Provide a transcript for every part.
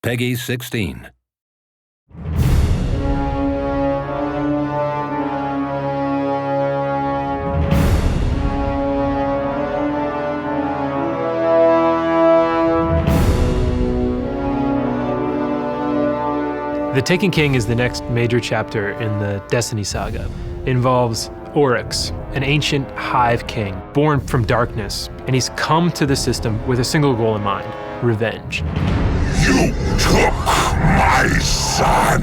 Peggy 16. The Taken King is the next major chapter in the Destiny saga. It involves Oryx, an ancient hive king born from darkness, and he's come to the system with a single goal in mind: revenge. You took my son!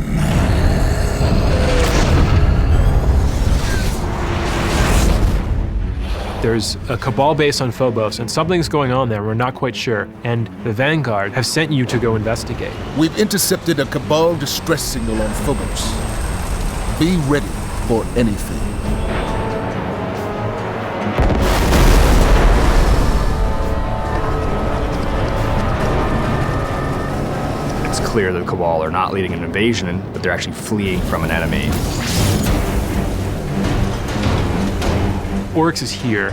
There's a cabal base on Phobos, and something's going on there, we're not quite sure, and the Vanguard have sent you to go investigate. We've intercepted a cabal distress signal on Phobos. Be ready for anything. It's clear that the cabal are not leading an invasion, but they're actually fleeing from an enemy. Oryx is here,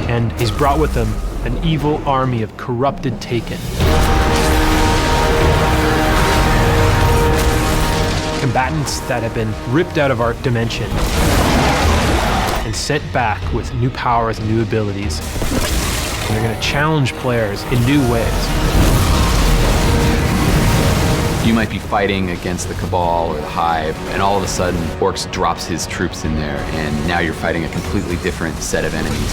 and he's brought with him an evil army of corrupted Taken. Combatants that have been ripped out of our dimension and sent back with new powers and new abilities. And they're going to challenge players in new ways. You might be fighting against the Cabal or the Hive, and all of a sudden, Oryx drops his troops in there, and now you're fighting a completely different set of enemies.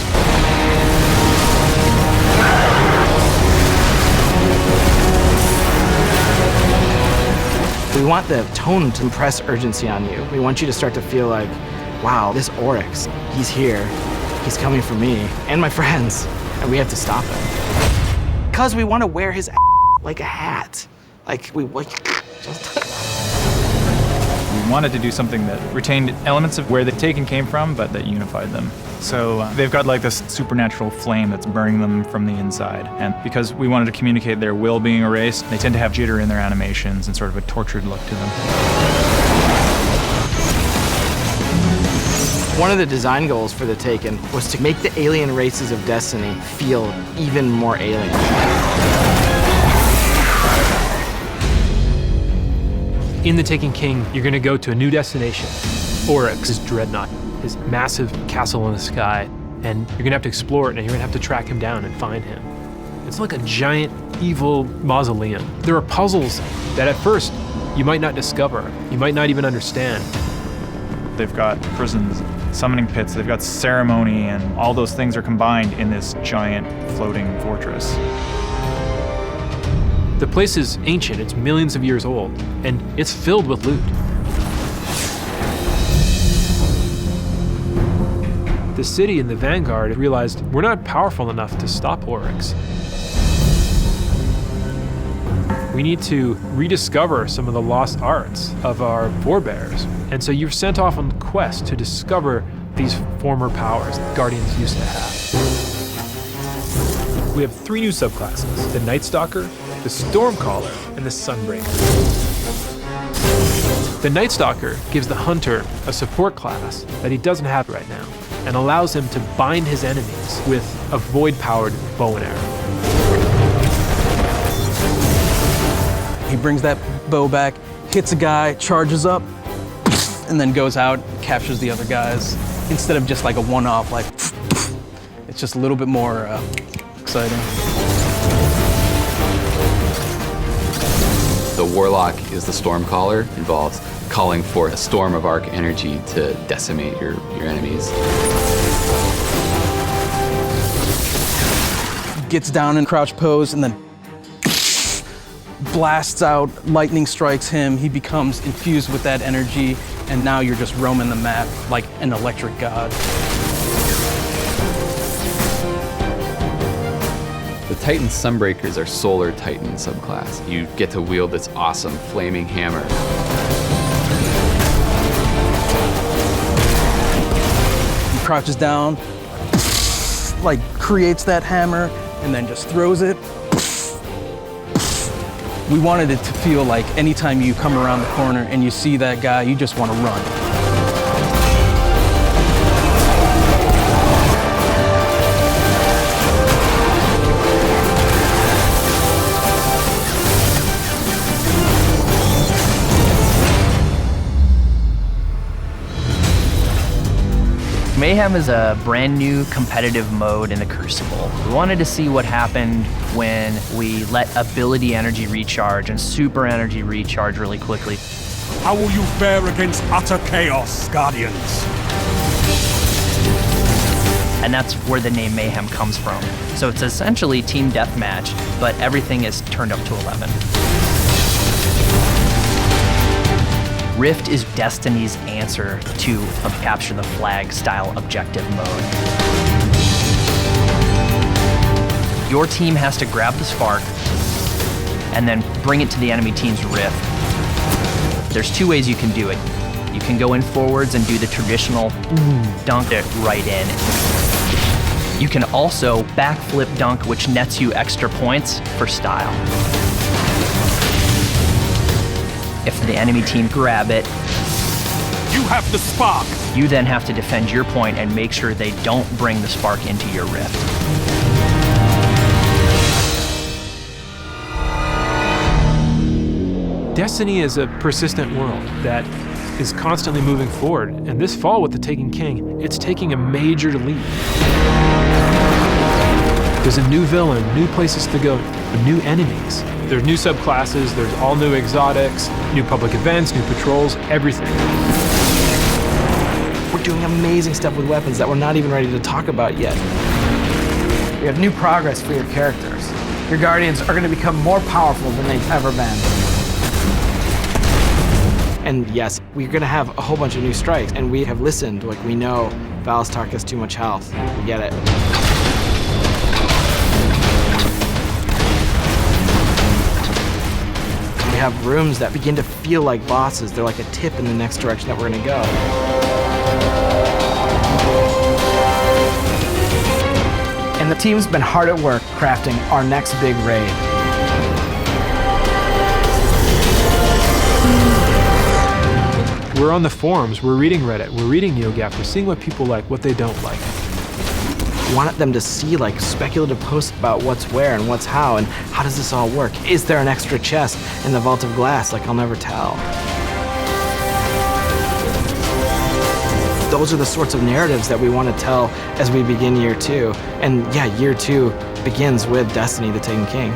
We want the tone to impress urgency on you. We want you to start to feel like, wow, this Oryx, he's here, he's coming for me and my friends, and we have to stop him. Because we want to wear his like a hat. We wanted to do something that retained elements of where the Taken came from, but that unified them. So they've got like this supernatural flame that's burning them from the inside. And because we wanted to communicate their will being erased, they tend to have jitter in their animations and sort of a tortured look to them. One of the design goals for the Taken was to make the alien races of Destiny feel even more alien. In the Taken King, you're going to go to a new destination, Oryx's dreadnought, his massive castle in the sky, and you're going to have to explore it, and you're going to have to track him down and find him. It's like a giant, evil mausoleum. There are puzzles that at first you might not discover, you might not even understand. They've got prisons, summoning pits, they've got ceremony, and all those things are combined in this giant floating fortress. The place is ancient, it's millions of years old, and it's filled with loot. The city and the Vanguard realized we're not powerful enough to stop Oryx. We need to rediscover some of the lost arts of our forebears. And so you're sent off on a quest to discover these former powers that Guardians used to have. We have 3 new subclasses: the Night Stalker, the Stormcaller, and the Sunbreaker. The Night Stalker gives the Hunter a support class that he doesn't have right now, and allows him to bind his enemies with a void-powered bow and arrow. He brings that bow back, hits a guy, charges up, and then goes out, captures the other guys. Instead of just like a one-off, like, it's just a little bit more exciting. The Warlock is the Stormcaller, involves calling forth a storm of arc energy to decimate your enemies. Gets down in crouch pose and then blasts out, lightning strikes him, he becomes infused with that energy, and now you're just roaming the map like an electric god. The Titan Sunbreakers are Solar Titan subclass. You get to wield this awesome flaming hammer. He crouches down, like creates that hammer, and then just throws it. We wanted it to feel like anytime you come around the corner and you see that guy, you just want to run. Mayhem is a brand new competitive mode in the Crucible. We wanted to see what happened when we let ability energy recharge and super energy recharge really quickly. How will you fare against utter chaos, Guardians? And that's where the name Mayhem comes from. So it's essentially team deathmatch, but everything is turned up to 11. Rift is Destiny's answer to a capture the flag style objective mode. Your team has to grab the spark and then bring it to the enemy team's rift. There's two ways you can do it. You can go in forwards and do the traditional dunk it right in. You can also backflip dunk, which nets you extra points for style. If the enemy team grab it, You have the spark! you then have to defend your point and make sure they don't bring the spark into your rift. Destiny is a persistent world that is constantly moving forward, and this fall with The Taken King, it's taking a major leap. There's a new villain, new places to go, new enemies. There's new subclasses, there's all new exotics, new public events, new patrols, everything. We're doing amazing stuff with weapons that we're not even ready to talk about yet. We have new progress for your characters. Your Guardians are going to become more powerful than they've ever been. And yes, we're going to have a whole bunch of new strikes, and we have listened. Like, we know Valistark has too much health. We get it. We have rooms that begin to feel like bosses. They're like a tip in the next direction that we're going to go. And the team's been hard at work crafting our next big raid. We're on the forums, we're reading Reddit, we're reading NeoGAF, we're seeing what people like, what they don't like. We wanted them to see like speculative posts about what's where and what's how and how does this all work? Is there an extra chest in the Vault of Glass? Like, I'll never tell. Those are the sorts of narratives that we want to tell as we begin year 2. And yeah, year 2 begins with Destiny, the Taken King.